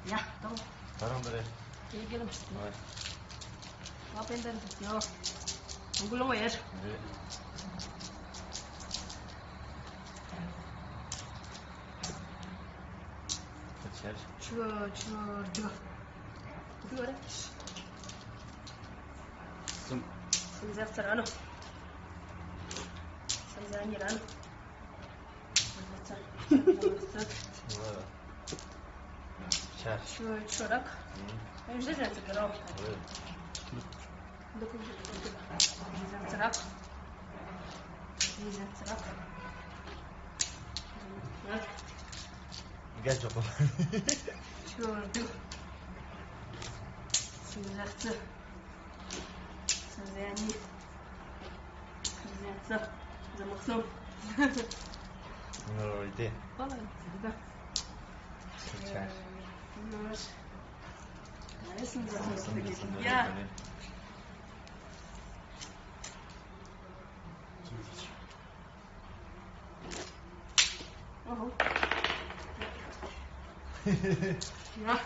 Ja, dan. Waarom er? Ik ga hem sturen. Wat ben je dan? Hoe lang weer? Çuva. Dua. Zum. Zaftarano. Zanirano. Çorak. Önce de tıkırım. Zaftarak. Gel çok. Çordu. Sızaktı. Sızani. Sızatsa. Zamaksom. No idea. Vallahi da. Sıçar. Bunlar. Neresin zaten? Ya. Oho. Ya.